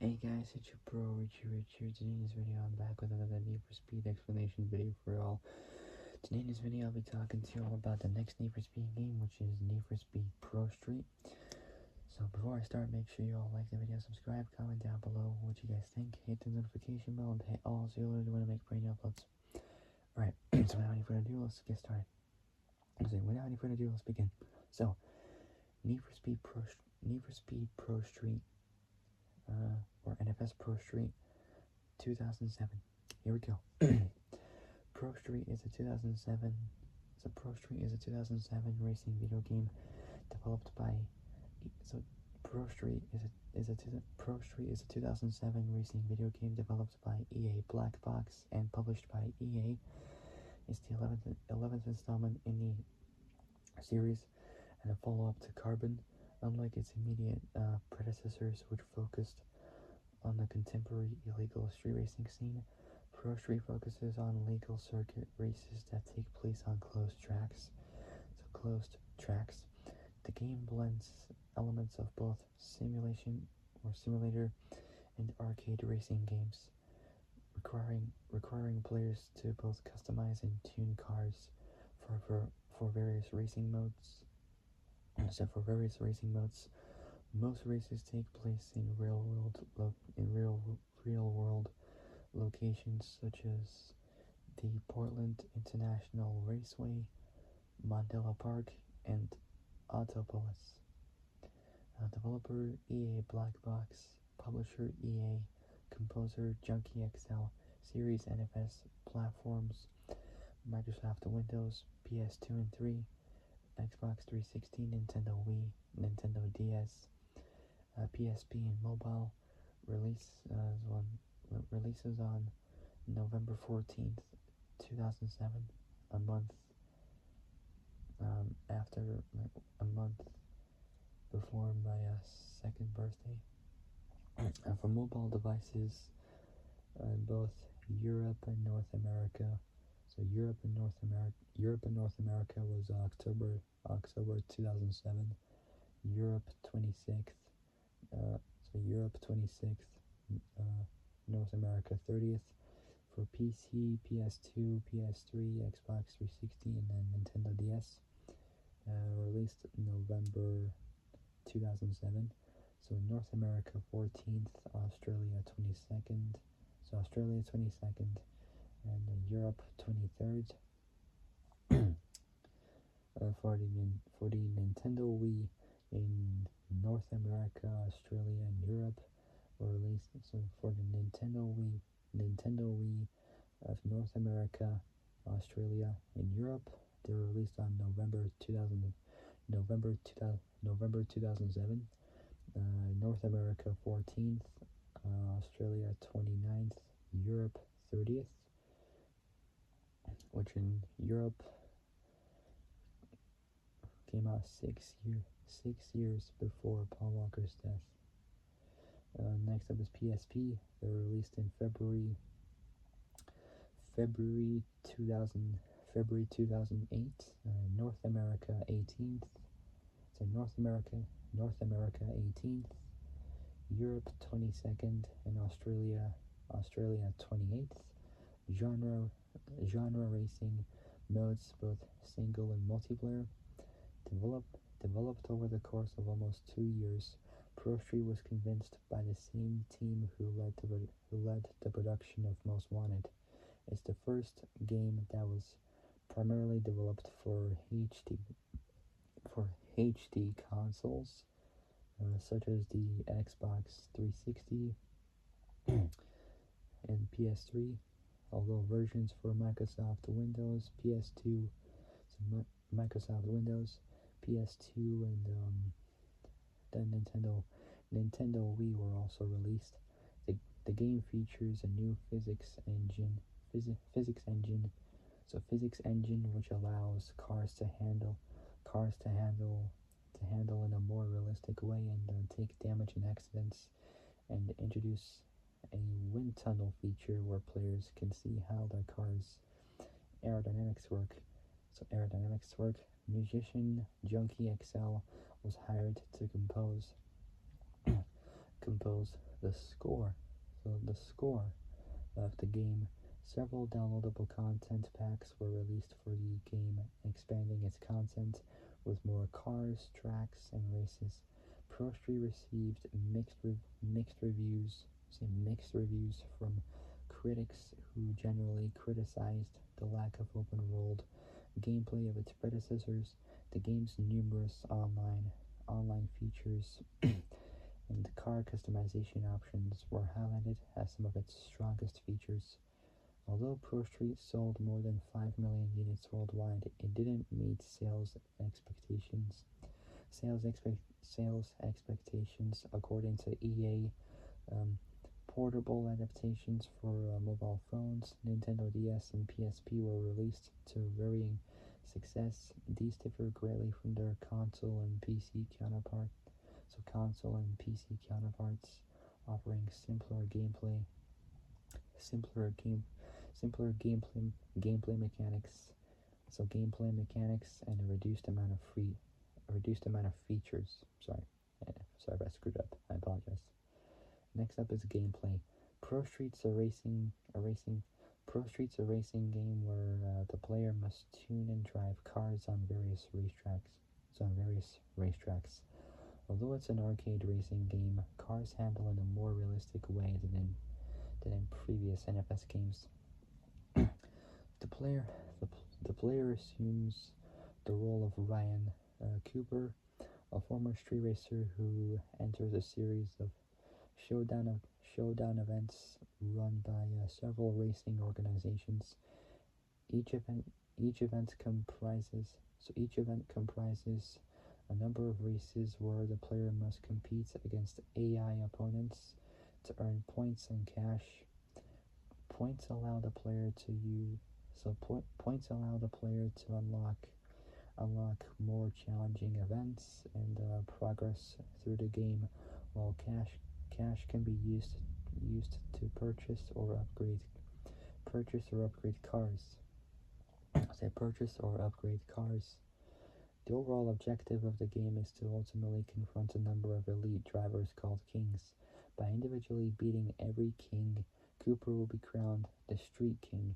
Hey guys, it's your pro Richie here. Today in this video I'm back with another Need for Speed explanation video for y'all. Today in this video I'll be talking to y'all about the next Need for Speed game, which is Need for Speed Pro Street. So before I start, make sure y'all like the video, subscribe, comment down below what you guys think, hit the notification bell, and hit all so you'll know when I make brand new uploads. Alright, so without any further ado, let's get started. Without any further ado, let's begin. So, Need for Speed Pro Street, or NFS Pro Street 2007. Here we go. Pro Street is a 2007. Pro Street is a 2007 racing video game developed by. Pro Street is a 2007 racing video game developed by EA Black Box and published by EA. It's the 11th installment in the series and a follow-up to Carbon. Unlike its immediate predecessors, which focused on the contemporary illegal street racing scene, Pro Street focuses on legal circuit races that take place on closed tracks. The game blends elements of both simulator and arcade racing games, requiring players to both customize and tune cars for various racing modes. Most races take place in real world locations such as the Portland International Raceway, Mandela Park, and Autopolis. Developer EA Black Box, publisher EA, composer Junkie XL, Series NFS platforms Microsoft Windows, PS2 and 3, Xbox 360, Nintendo Wii, Nintendo DS, PSP and mobile. Releases on November 14th, 2007, a month before my second birthday. For mobile devices in both Europe and North America. So Europe and North America was October 2007. Europe 26th. Europe 26th. North America 30th. For PC, PS2, PS3, Xbox 360, and then Nintendo DS. Released November 2007. So North America 14th, Australia 22nd. So Australia 22nd, and Europe 23rd. For the Nintendo Wii in North America, Australia, and Europe were released. So for the Nintendo Wii of North America, Australia, and Europe, they were released on November 2007. North America 14th, Australia 29th, Europe 30th, which in Europe came out 6 years before Paul Walker's death. Next up is PSP. They were released in February 2008. North America 18th. So North America 18th, Europe 22nd, and Australia 28th. Genre racing modes, both single and multiplayer. Developed over the course of almost 2 years, Pro Street was convinced by the same team who led the production of Most Wanted. It's the first game that was primarily developed for HD consoles, such as the Xbox 360 and PS3, although versions for Microsoft Windows, PS2, Microsoft Windows, PS2, and the Nintendo Wii were also released. The game features a new physics engine, which allows cars to handle in a more realistic way and take damage in accidents, and introduce a wind tunnel feature where players can see how their cars' aerodynamics work. Musician Junkie XL was hired to compose the score. So the score of the game. Several downloadable content packs were released for the game, expanding its content with more cars, tracks, and races. ProStreet received mixed reviews from critics who generally criticized the lack of open world gameplay of its predecessors. The game's numerous online features and car customization options were highlighted as some of its strongest features. Although ProStreet sold more than 5 million units worldwide, it didn't meet expectations. Sales expectations, according to EA. Portable adaptations for mobile phones, Nintendo DS, and PSP were released to varying success. These differ greatly from their console and PC counterparts. Offering simpler game, gameplay mechanics. So gameplay mechanics and a reduced amount of features. Sorry if I screwed up. I apologize. Next up is gameplay. Pro Street's a racing game where the player must tune and drive cars on various racetracks. Although it's an arcade racing game, cars handle in a more realistic way than in previous NFS games. The player assumes the role of Ryan Cooper, a former street racer who enters a series of showdown events run by several racing organizations. Each event comprises a number of races where the player must compete against AI opponents to earn points and cash. Points allow the player to unlock more challenging events and progress through the game, while cash can be used to purchase or upgrade cars. The overall objective of the game is to ultimately confront a number of elite drivers called kings. By individually beating every king, Cooper will be crowned the Street King.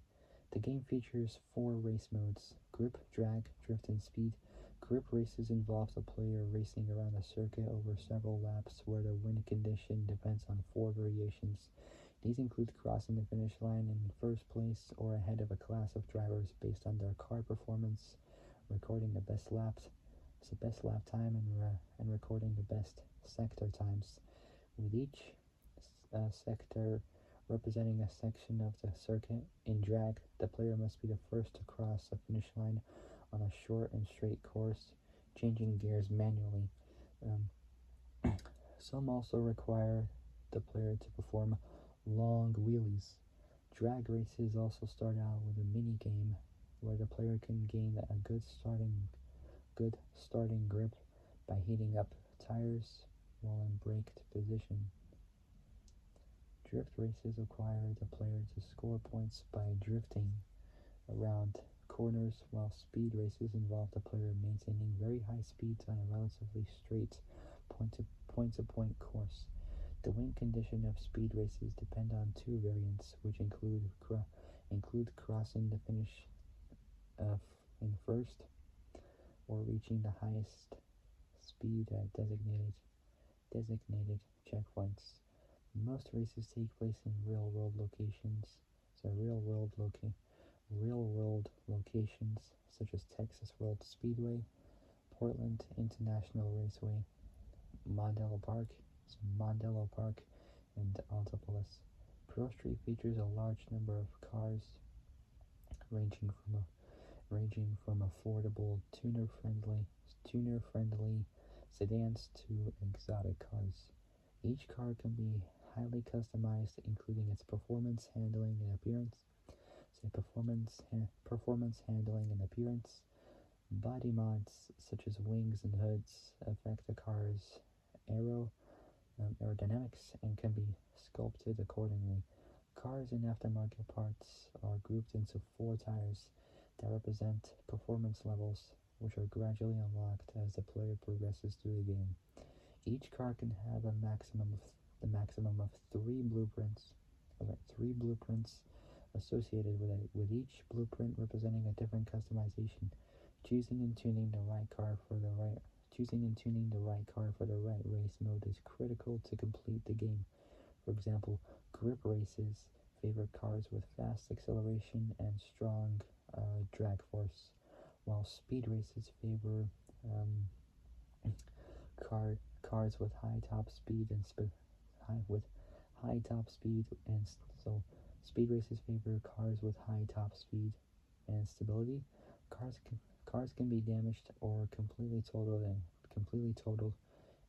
The game features 4 race modes: grip, drag, drift, and speed. Grip races involve the player racing around a circuit over several laps where the win condition depends on 4 variations. These include crossing the finish line in first place or ahead of a class of drivers based on their car performance, recording the best lap time, and recording the best sector times, with each sector representing a section of the circuit. In drag, the player must be the first to cross a finish line on a short and straight course, changing gears manually. Some also require the player to perform long wheelies. Drag races also start out with a mini game where the player can gain a good starting grip by heating up tires while in braked position. Drift races require the player to score points by drifting around corners, while speed races involve the player maintaining very high speeds on a relatively straight point-to-point course. The win condition of speed races depend on 2 variants, which include crossing the finish in first, or reaching the highest speed at designated checkpoints. Most races take place in real-world locations, such as Texas World Speedway, Portland International Raceway, Mondello Park, and Altopolis. ProStreet features a large number of cars, ranging from affordable tuner-friendly sedans to exotic cars. Each car can be highly customized, including its performance, handling, and appearance. Body mods such as wings and hoods affect the car's aerodynamics and can be sculpted accordingly. Cars and aftermarket parts are grouped into 4 tiers that represent performance levels, which are gradually unlocked as the player progresses through the game. Each car can have a maximum the maximum of three blueprints associated with each blueprint representing a different customization. Choosing and tuning the right car for the right race mode is critical to complete the game. For example, grip races favor cars with fast acceleration and strong drag force, while speed races favor um, cars with high top speed and high with high top speed and so speed races favor cars with high top speed and stability. Cars can be damaged or completely totaled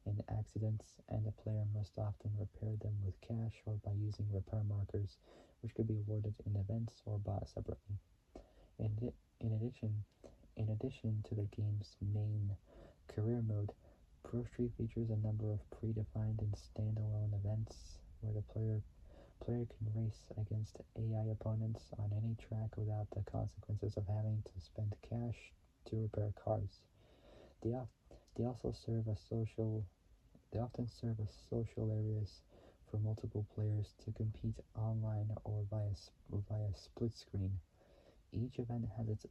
in accidents, and the player must often repair them with cash or by using repair markers, which could be awarded in events or bought separately. In, in addition, in addition to the game's main career mode, ProStreet features a number of predefined and standalone events where the player can race against AI opponents on any track without the consequences of having to spend cash to repair cars. They, of, they also serve as social they often serve as social areas for multiple players to compete online or via split screen. Each event has its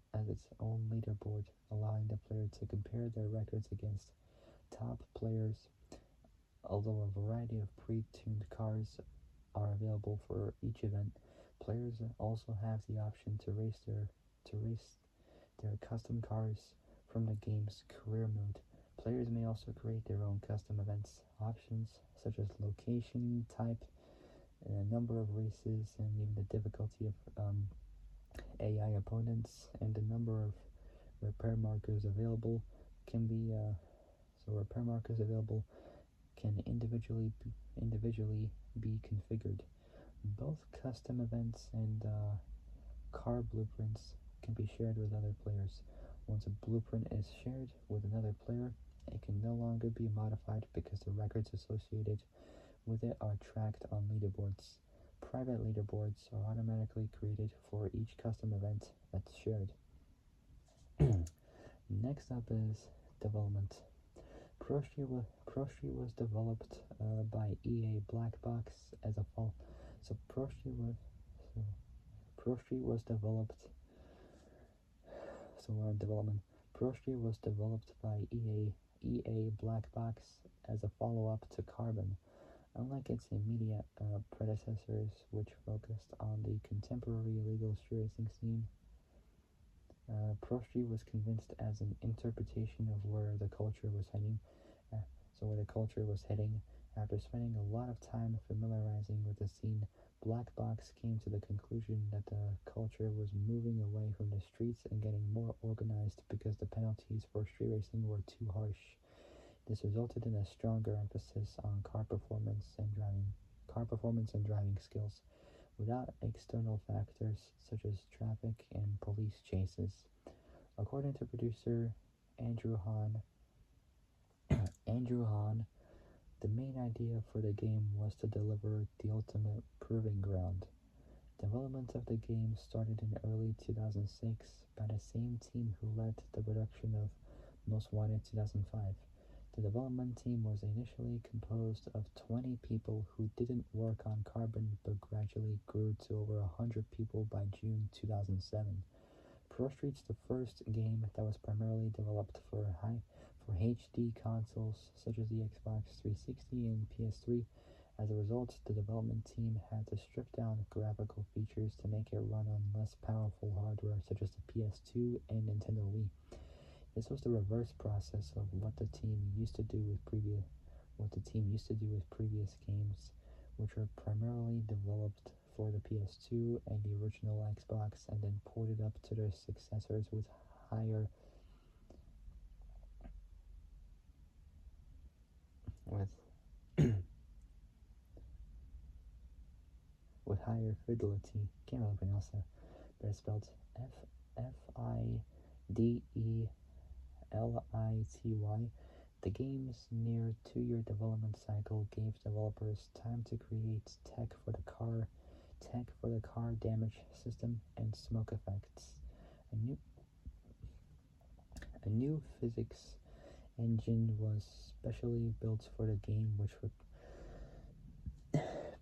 own leaderboard, allowing the player to compare their records against top players. Although a variety of pre-tuned cars are available for each event, players also have the option to race their custom cars from the game's career mode. Players may also create their own custom events options, such as location, type, number of races, and even the difficulty of AI opponents, and the number of repair markers available can be repair markers available can individually be configured. Both custom events and car blueprints can be shared with other players. Once a blueprint is shared with another player, it can no longer be modified because the records associated with it are tracked on leaderboards. Private leaderboards are automatically created for each custom event that's shared. Next up is development. ProStreet was developed by EA Black Box as a fall. So ProStreet was developed. So we're in development. ProStreet was developed by EA Black Box as a follow-up to Carbon. Unlike its immediate predecessors, which focused on the contemporary illegal street racing scene, ProStreet was convinced as an interpretation of where the culture was heading. After spending a lot of time familiarizing with the scene, Black Box came to the conclusion that the culture was moving away from the streets and getting more organized because the penalties for street racing were too harsh. This resulted in a stronger emphasis on car performance and driving skills, without external factors such as traffic and police chases. According to producer Andrew Hahn, the main idea for the game was to deliver the ultimate proving ground. Development of the game started in early 2006 by the same team who led the production of Most Wanted 2005. The development team was initially composed of 20 people who didn't work on Carbon but gradually grew to over 100 people by June 2007. ProStreet's the first game that was primarily developed for HD consoles such as the Xbox 360 and PS3. As a result, the development team had to strip down graphical features to make it run on less powerful hardware such as the PS2 and Nintendo Wii. This was the reverse process of what the team used to do with previous games, which were primarily developed for the PS2 and the original Xbox and then ported up to their successors with higher fidelity. Can't really pronounce that, but it's spelled Fidelity. The game's near 2-year development cycle gave developers time to create tech for the car damage system and smoke effects. A new physics engine was specially built for the game,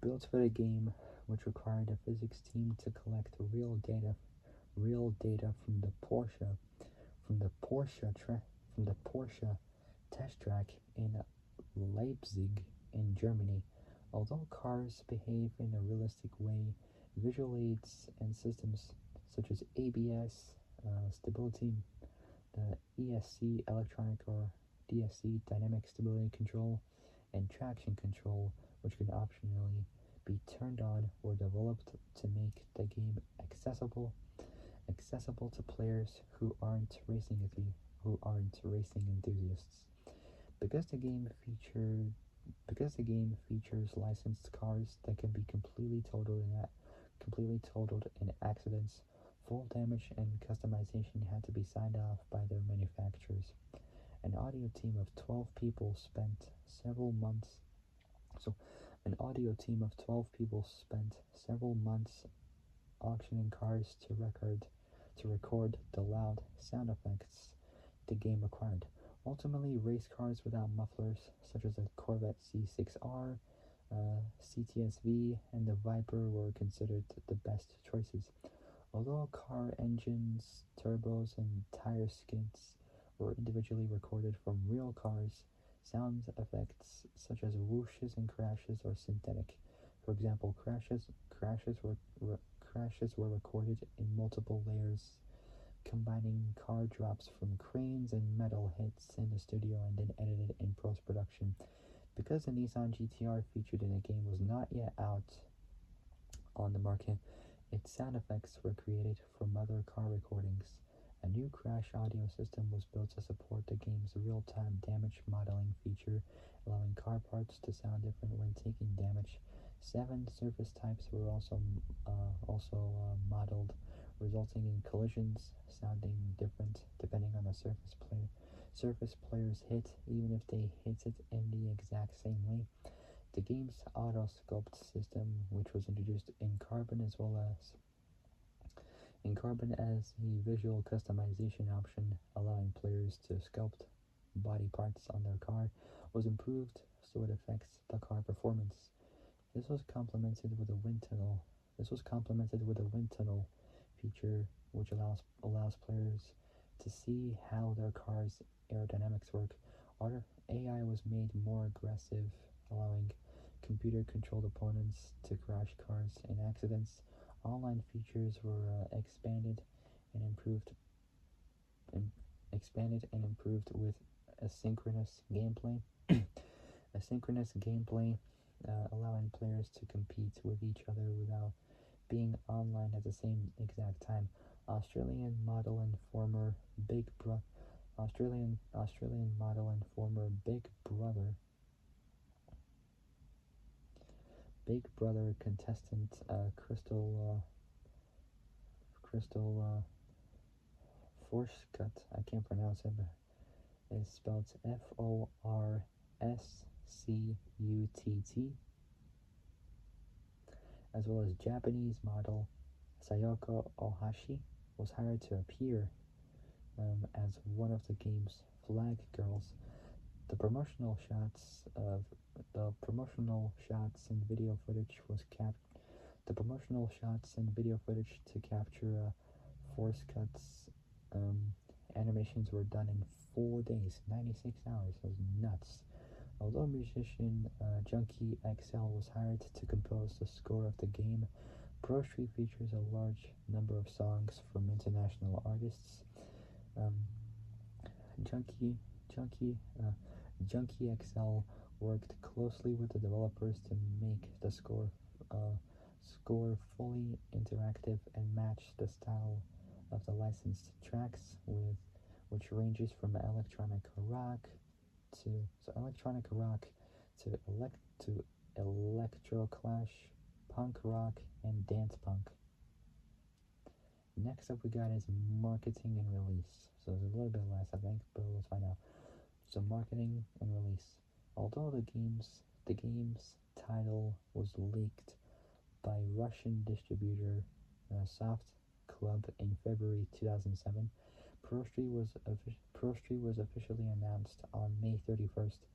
built for the game, which required a physics team to collect real data from the Porsche test track in Leipzig in Germany. Although cars behave in a realistic way, visual aids and systems such as ABS, stability, the ESC electronic or DSC dynamic stability control, and traction control, which can optionally be turned on, were developed to make the game accessible to players who aren't racing enthusiasts. Because the game features licensed cars that can be completely totaled in accidents, full damage and customization had to be signed off by their manufacturers. An audio team of 12 people spent several months so an audio team of 12 people spent several months auctioning cars to record the loud sound effects the game required. Ultimately, race cars without mufflers, such as the Corvette C6R, CTSV, and the Viper, were considered the best choices. Although car engines, turbos, and tire skids were individually recorded from real cars, sound effects such as whooshes and crashes are synthetic. For example, crashes were recorded in multiple layers, combining car drops from cranes and metal hits in the studio and then edited in post-production. Because the Nissan GTR featured in the game was not yet out on the market, its sound effects were created from other car recordings. A new crash audio system was built to support the game's real-time damage modeling feature, allowing car parts to sound different when taking damage. 7 surface types were also modeled, resulting in collisions sounding different depending on the surface players hit, even if they hit it in the exact same way. The game's auto sculpt system, which was introduced in Carbon as a visual customization option, allowing players to sculpt body parts on their car, was improved so it affects the car performance. This was complemented with a wind tunnel feature, which allows players to see how their car's aerodynamics work. AI was made more aggressive, allowing computer-controlled opponents to crash cars in accidents. Online features were expanded and improved with asynchronous gameplay. Allowing players to compete with each other without being online at the same exact time. Australian model and former Big Brother contestant Crystal Forscutt, I can't pronounce it, but it's spelled Forscutt, as well as Japanese model Sayoko Ohashi, was hired to appear as one of the game's flag girls. The promotional shots and video footage to capture Forscutt's animations were done in 4 days, 96 hours. That was nuts. Although musician Junkie XL was hired to compose the score of the game, ProStreet features a large number of songs from international artists. Junkie XL worked closely with the developers to make the score fully interactive and match the style of the licensed tracks, which ranges from electronic rock to electroclash, punk rock, and dance punk. Next up we got is marketing and release. So there's a little bit less, I think, but let's find out. So marketing and release. Although the game's title was leaked by Russian distributor Soft Club in February 2007, ProStreet was officially announced on May 31st.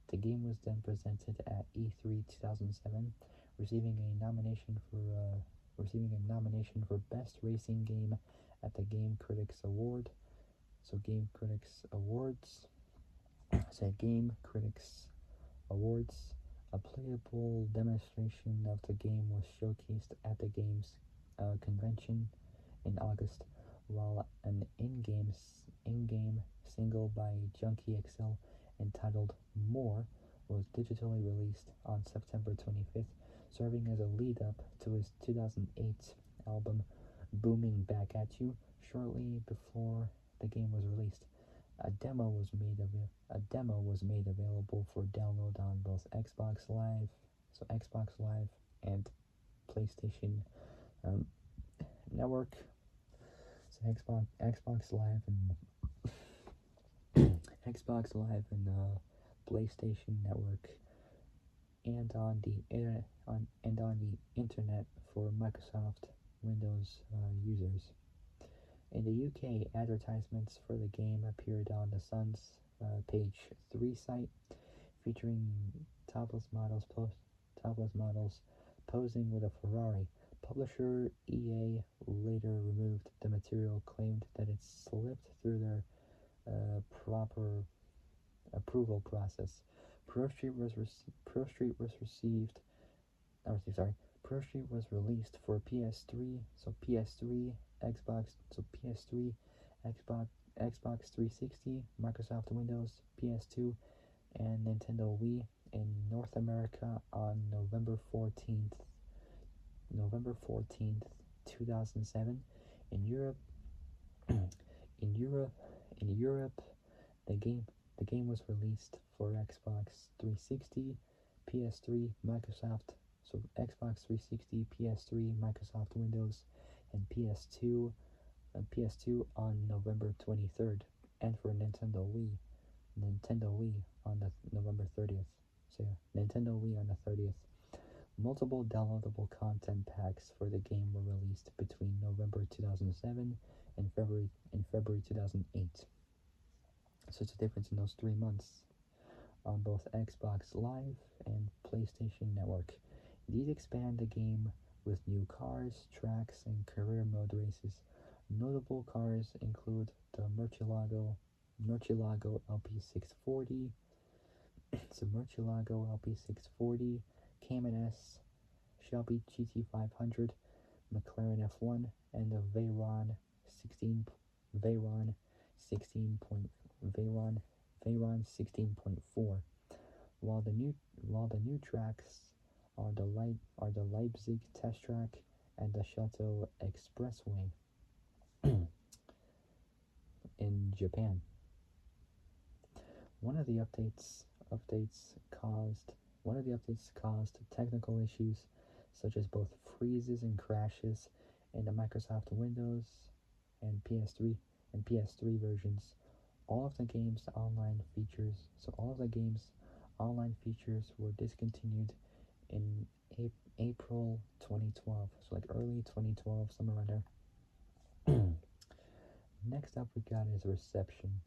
The game was then presented at E3 2007, receiving a nomination for Best Racing Game at the Game Critics Award. So Game Critics Awards. Game Critics Awards. A playable demonstration of the game was showcased at the game's convention in August, while an in-game single by Junkie XL entitled More was digitally released on September 25th, serving as a lead-up to his 2008 album Booming Back at You. Shortly before the game was released, a demo was made available for download on both Xbox Live and PlayStation Network. So Xbox Live and PlayStation Network, and on the internet for Microsoft Windows users. In the UK, advertisements for the game appeared on the Sun's page 3 site, featuring topless models posing with a Ferrari. Publisher EA later removed the material, claimed that it slipped through their proper approval process. ProStreet was released for PS3, Xbox 360, Microsoft Windows, PS2, and Nintendo Wii in North America on November 14th, 2007. In Europe, the game was released for Xbox 360, PS3, Xbox 360, PS3, Microsoft Windows, and PS2 on November 23rd, and for Nintendo Wii on the November 30th. So yeah, Nintendo Wii on the 30th. Multiple downloadable content packs for the game were released between November 2007 and February 2008. So it's a difference in those 3 months on both Xbox Live and PlayStation Network. These expand the game with new cars, tracks, and career mode races. Notable cars include the Murcielago LP640, Cayman S, Shelby GT500, McLaren F1, and the Veyron 16.4. While the new tracks are the Leipzig Test Track and the Chateau Expressway in Japan. One of the updates caused technical issues such as both freezes and crashes in the Microsoft Windows and PS3 versions. All of the game's online features were discontinued in April 2012. So like early 2012, somewhere around there. Next up we got is reception.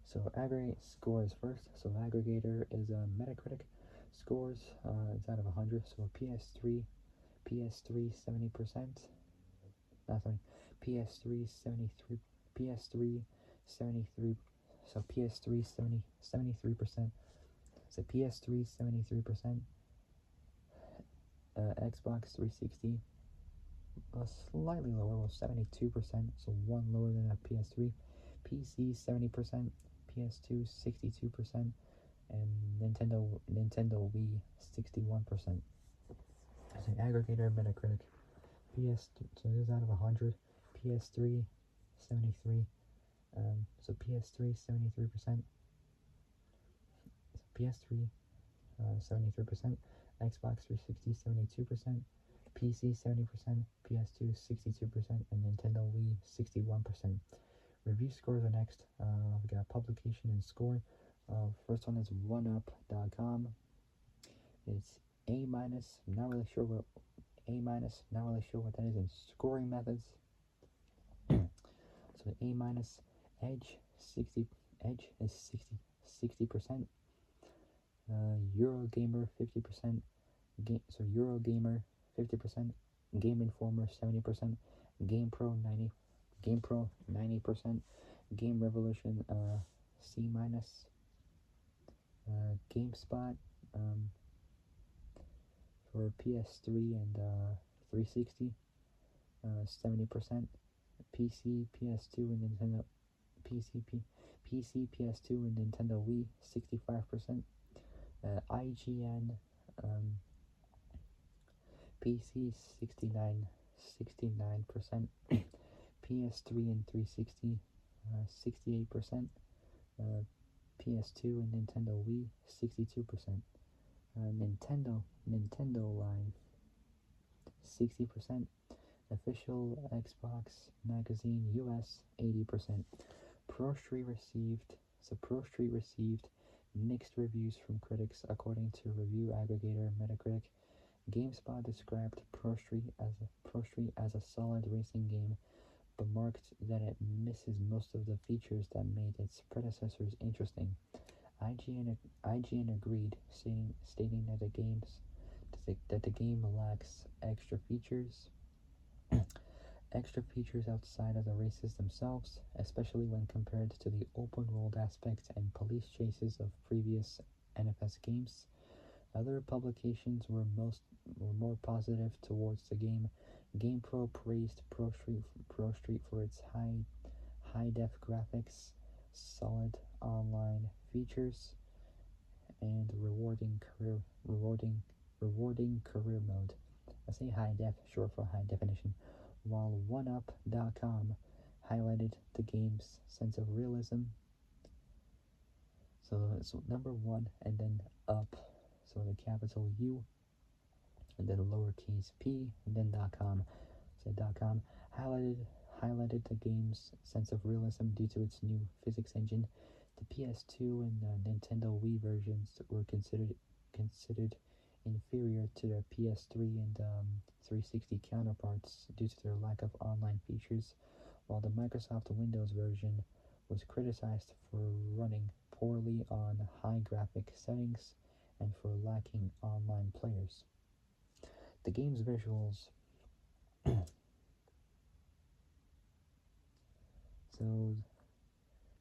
So aggregate scores first. So aggregator is Metacritic scores. It's out of 100. So PS3 70%. PS3 73. So PS3 73%. So PS3 73%. Xbox 360 slightly lower, was 72%, so one lower than a PS3. PC 70%, PS2 62%, and Nintendo Wii 61%. As an aggregator, Metacritic, so this is out of 100. PS3 73. So PS3 73%. So PS3 73%. Xbox 360 72%. PC 70%, PS2 62%, and Nintendo Wii 61%. Review scores are next. We got publication and score. First one is oneup.com. It's A-, not really sure what that is in scoring methods. So A-, Edge is 60%. Eurogamer 50%, Eurogamer 50%, Game Informer 70%, GamePro 90%, Game Revolution C minus, GameSpot for PS3 and 360 70%, PC, PS2 and Nintendo PC, PS2 and Nintendo Wii 65%, IGN PC 69%, PS3 and 360 68%, PS2 and Nintendo Wii 62%, Nintendo Live 60%, official Xbox magazine US 80%. ProStreet received mixed reviews from critics according to review aggregator Metacritic. GameSpot described ProStreet as a solid racing game, but marked that it misses most of the features that made its predecessors interesting. IGN agreed, stating that the game lacks extra features outside of the races themselves, especially when compared to the open-world aspects and police chases of previous NFS games. Other publications were more positive towards the game. GamePro praised ProStreet for its high-def graphics, solid online features, and rewarding career mode. I say high def, short for high definition. While OneUp.com highlighted the game's sense of realism. So number one and then up. So the capital U and then lowercase p and then .com. So .com highlighted the game's sense of realism due to its new physics engine. The PS2 and Nintendo Wii versions were considered inferior to their PS3 and 360 counterparts due to their lack of online features, while the Microsoft Windows version was criticized for running poorly on high graphic settings and for lacking online players. The game's visuals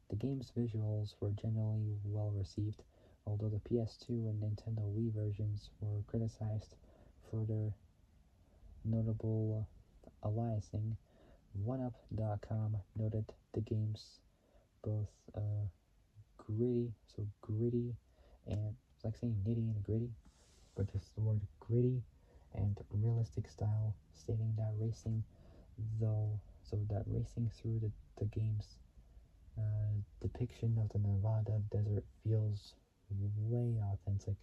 The game's visuals were generally well received, although the PS2 and Nintendo Wii versions were criticized for their notable aliasing. OneUp.com noted the game's both gritty, and it's like saying nitty and gritty, but just the word gritty and realistic style, stating that racing through the game's depiction of the Nevada desert feels way authentic.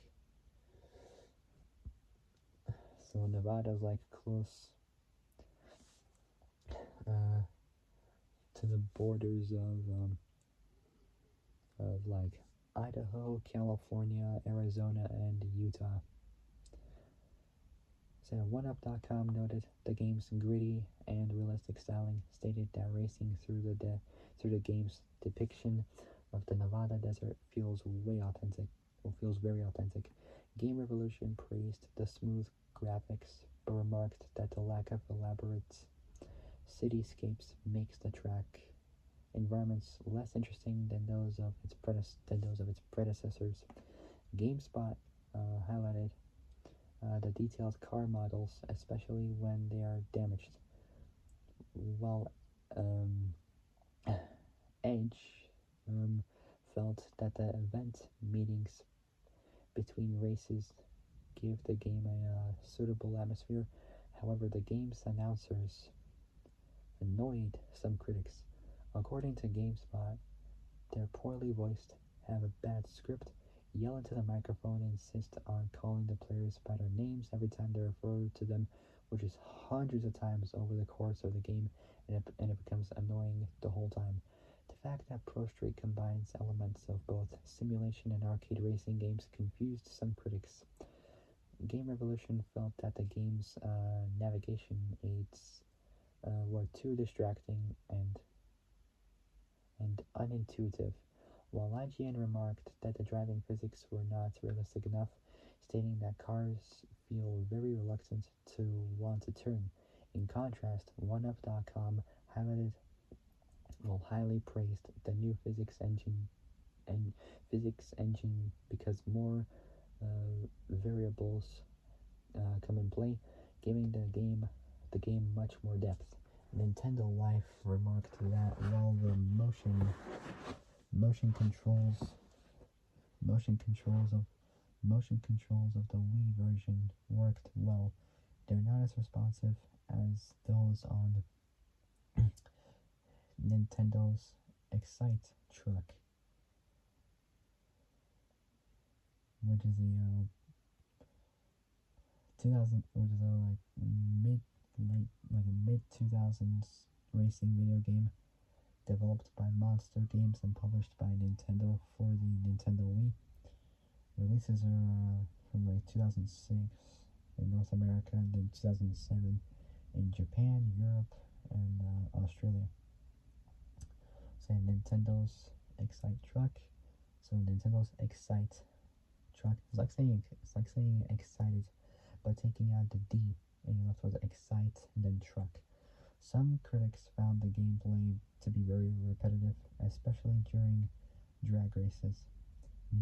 So Nevada's like close to the borders of like Idaho, California, Arizona, and Utah. So OneUp.com noted the game's gritty and realistic styling, stated that racing through the game's depiction of the Nevada desert feels very authentic. Game Revolution praised the smooth graphics, but remarked that the lack of elaborate cityscapes makes the track environments less interesting than those of its predecessors. GameSpot highlighted the detailed car models, especially when they are damaged, while Edge felt that the event meetings between races give the game a suitable atmosphere. However, the game's announcers annoyed some critics. According to GameSpot, they're poorly voiced, have a bad script, yell into the microphone, and insist on calling the players by their names every time they refer to them, which is hundreds of times over the course of the game, and it becomes annoying the whole time. The fact that ProStreet combines elements of both simulation and arcade racing games confused some critics. Game Revolution felt that the game's navigation aids were too distracting and unintuitive. while IGN remarked that the driving physics were not realistic enough, stating that cars feel very reluctant to want to turn. In contrast, OneUp.com highly praised the new physics engine because more variables come in play, giving the game much more depth. Nintendo Life remarked that while the motion controls motion controls of the Wii version worked well, they're not as responsive as those on Nintendo's Excite truck, which is the 2000, which is a mid 2000s racing video game developed by Monster Games and published by Nintendo for the Nintendo Wii. Releases are from 2006 in North America, and then 2007 in Japan, Europe, and Australia. So Nintendo's Excite truck. So Nintendo's Excite truck. It's like saying excited, but taking out the D and you're left with Excite and then truck. Some critics found the gameplay to be very repetitive, especially during drag races.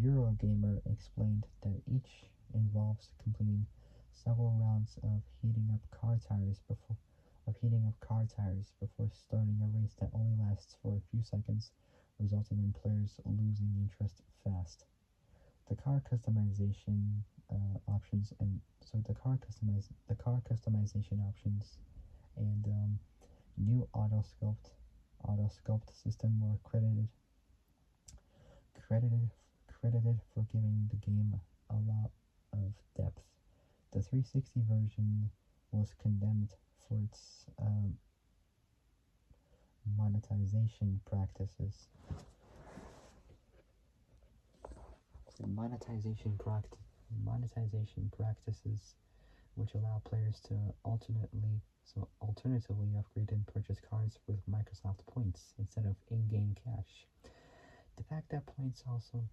Eurogamer explained that each involves completing several rounds of heating up car tires before starting a race that only lasts for a few seconds, resulting in players losing interest fast. The car customization options and the car customization options and new auto sculpt system were credited for giving the game a lot of depth. The 360 version was condemned for its monetization practices. Monetization practices which allow players to alternatively upgrade and purchase cars with Microsoft points instead of in-game cash. The fact that points also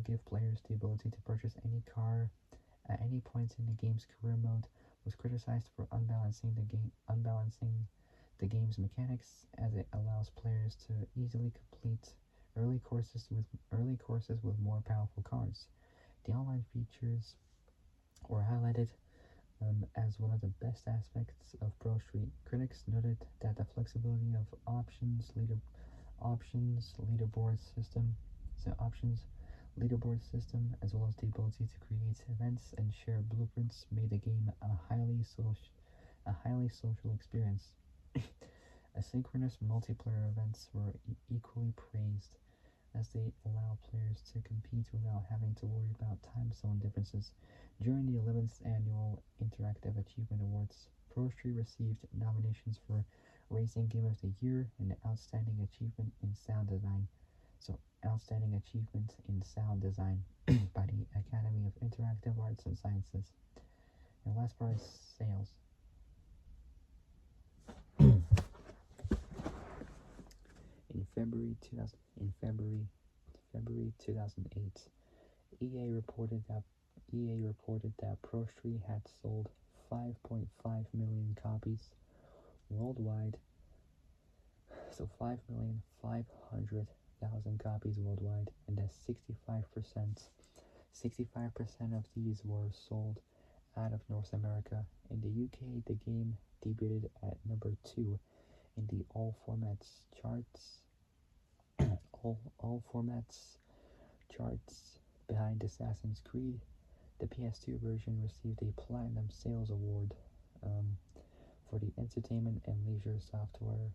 give players the ability to purchase any car at any point in the game's career mode was criticized for unbalancing the game's mechanics, as it allows players to easily complete early courses with more powerful cars. The online features were highlighted as one of the best aspects of ProStreet. Critics noted that the flexibility of leaderboard system, as well as the ability to create events and share blueprints, made the game a highly social experience. Asynchronous multiplayer events were equally praised, as they allow players to compete without having to worry about time zone differences. During the 11th Annual Interactive Achievement Awards, ProStreet received nominations for Racing Game of the Year and Outstanding Achievement in Sound Design. So, Outstanding Achievement in Sound Design by the Academy of Interactive Arts and Sciences. And last part is sales. In February 2008, EA reported that ProStreet had sold 5.5 million copies worldwide. So 5,500,000 copies worldwide, and that 65% of these were sold out of North America. In the UK, the game debuted at number 2 in the all formats charts behind Assassin's Creed. The PS2 version received a Platinum Sales Award for the Entertainment and Leisure Software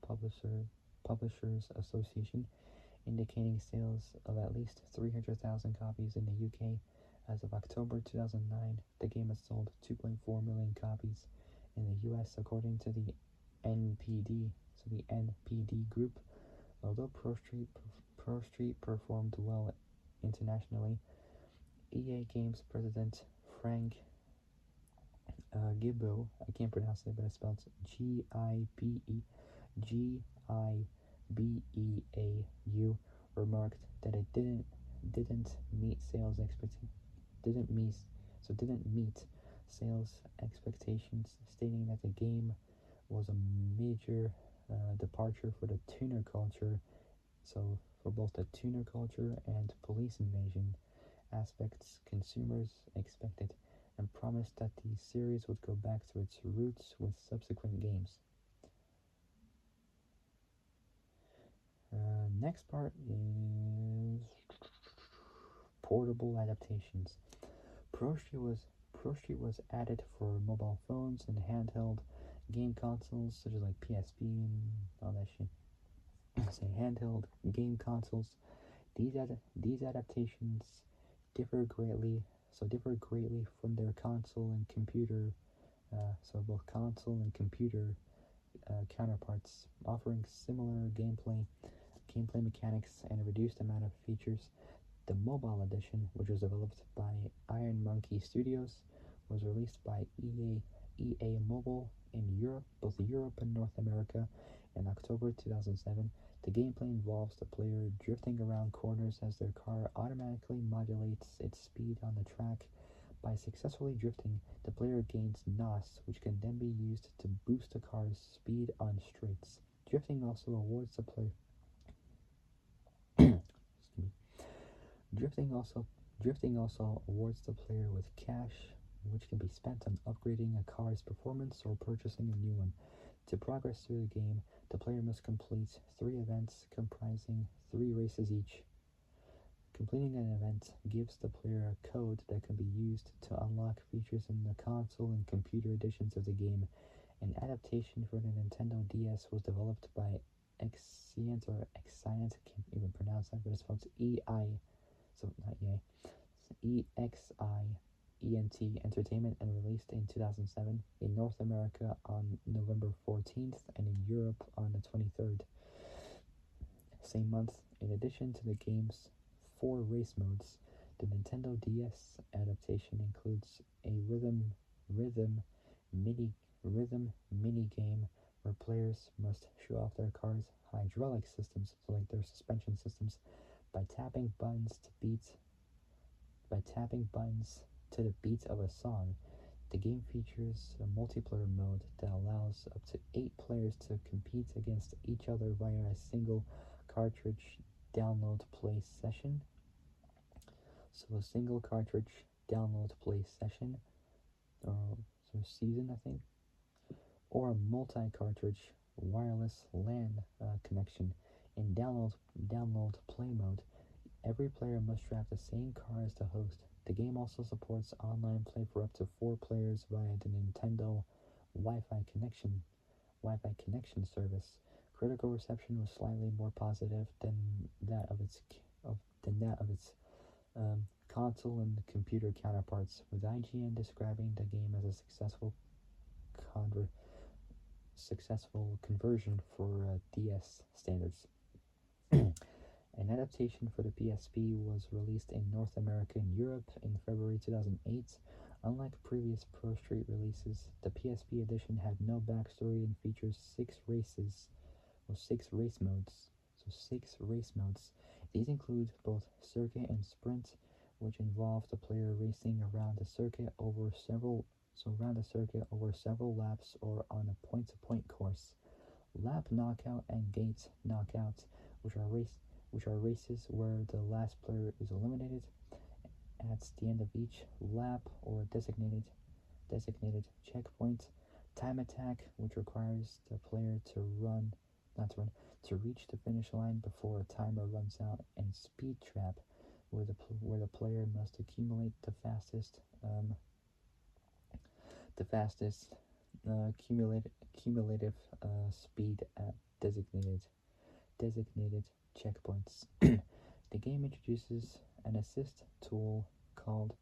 Publishers Association, indicating sales of at least 300,000 copies in the UK. As of October 2009, the game has sold 2.4 million copies in the US, according to the NPD Group. Although ProStreet performed well internationally, EA Games president Frank Gibeau, I can't pronounce it, but it's spelled Gibeau, remarked that it didn't meet sales expectations didn't meet sales expectations, stating that the game was a major departure for the tuner culture. So for both the tuner culture and police invasion aspects, consumers expected, and promised that the series would go back to its roots with subsequent games. Next part is portable adaptations. ProStreet was added for mobile phones and handheld game consoles such as like PSP and all that shit. Say handheld game consoles. These adaptations differ greatly. Differ greatly from their console and computer. So both console and computer counterparts, offering similar gameplay mechanics and a reduced amount of features. The mobile edition, which was developed by Iron Monkey Studios, was released by EA Mobile in Europe, both Europe and North America, in October 2007. The gameplay involves the player drifting around corners as their car automatically modulates its speed on the track. By successfully drifting, the player gains NOS, which can then be used to boost the car's speed on straights. Drifting also awards the player Drifting also awards the player with cash, which can be spent on upgrading a car's performance or purchasing a new one. To progress through the game, the player must complete 3 events comprising 3 races each. Completing an event gives the player a code that can be used to unlock features in the console and computer editions of the game. An adaptation for the Nintendo DS was developed by Exient, I can't even pronounce that, but it's spelled EXIENT Entertainment, and released in 2007 in North America on November 14th and in Europe on the 23rd. Same month, in addition to the game's 4 race modes, the Nintendo DS adaptation includes a rhythm mini game where players must show off their car's hydraulic systems, so like their suspension systems, by tapping buttons to the beat of a song. The game features a multiplayer mode that allows up to 8 players to compete against each other via a single cartridge download play session. So a single cartridge download play session, or season, I think, or a multi-cartridge wireless LAN connection. In download play mode, every player must drive the same car as the host. The game also supports online play for up to 4 players via the Nintendo Wi-Fi connection service. Critical reception was slightly more positive than that of its console and computer counterparts, with IGN describing the game as a successful conversion for DS standards. An adaptation for the PSP was released in North America and Europe in February 2008. Unlike previous ProStreet releases, the PSP edition had no backstory and features 6 race modes. So 6 race modes. These include both circuit and sprint, which involve the player racing around the circuit over several laps or on a point-to-point course. Lap knockout and gate knockout, which are races where the last player is eliminated at the end of each lap or designated checkpoint. Time attack, which requires the player to reach the finish line before a timer runs out, and speed trap, where the player must accumulate the fastest cumulative speed at designated checkpoints. The game introduces an assist tool called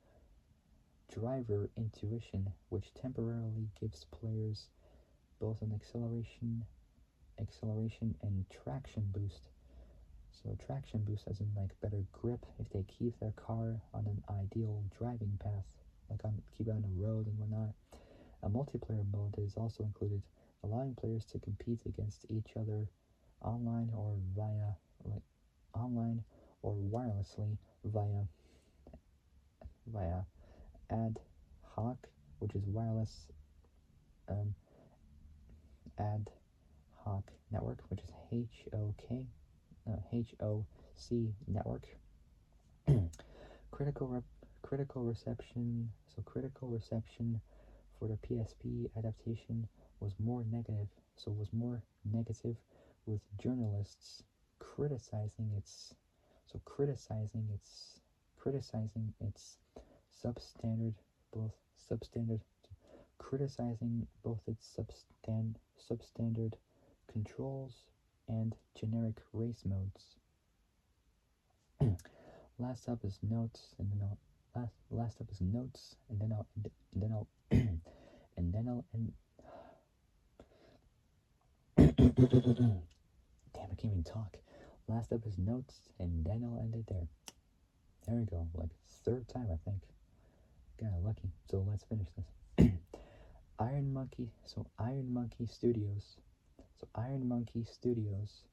Driver Intuition, which temporarily gives players both an acceleration and traction boost. So traction boost as in like better grip if they keep their car on an ideal driving path, keep it on the road and whatnot. A multiplayer mode is also included, allowing players to compete against each other online or via online or wirelessly via ad hoc, which is wireless um, ad hoc network, which is HOC network. critical critical reception. So critical reception for the PSP adaptation was more negative. So was more negative, with journalists criticizing its criticizing its substandard both substandard criticizing both its substandard controls and generic race modes. Last up is notes, and then I'll last up is notes, and then I'll and then I'll end. Damn, I can't even talk. Last up is notes, and then I'll end it there. There we go. Like third time, I think. Got lucky. So let's finish this. Iron Monkey. So Iron Monkey Studios. So Iron Monkey Studios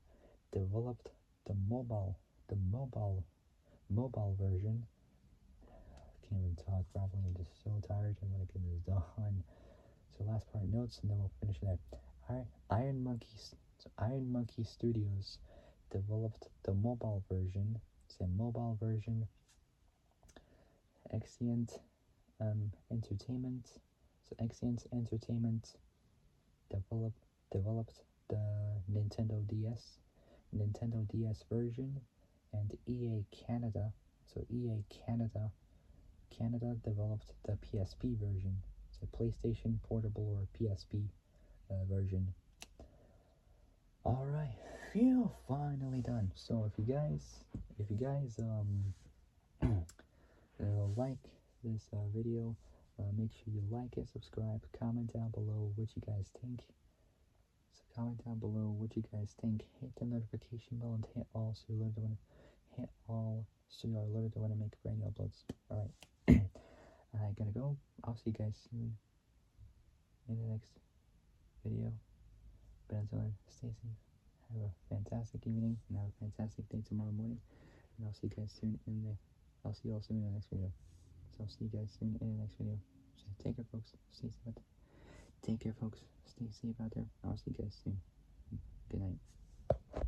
developed the mobile version. I can't even talk properly. I'm just so tired. I'm gonna get this done. So last part notes, and then we'll finish there. Iron Monkey Studios developed the mobile version. Say mobile version. Exient Entertainment. So Exient Entertainment developed the Nintendo DS version, and EA Canada. So EA Canada developed the PSP version. So PlayStation Portable or PSP version. All right, phew, finally done. So if you guys like this video, make sure you like it, subscribe, comment down below what you guys think. So comment down below what you guys think. Hit the notification bell and hit all so you're alerted when I make brand new uploads. All right, I gotta go. I'll see you guys soon in the next video. But until then, stay safe. Have a fantastic evening and have a fantastic day tomorrow morning. And I'll see you guys soon I'll see you all soon in the next video. So I'll see you guys soon in the next video. So take care, folks. Stay safe out there. Take care, folks. Stay safe out there. I'll see you guys soon. Good night.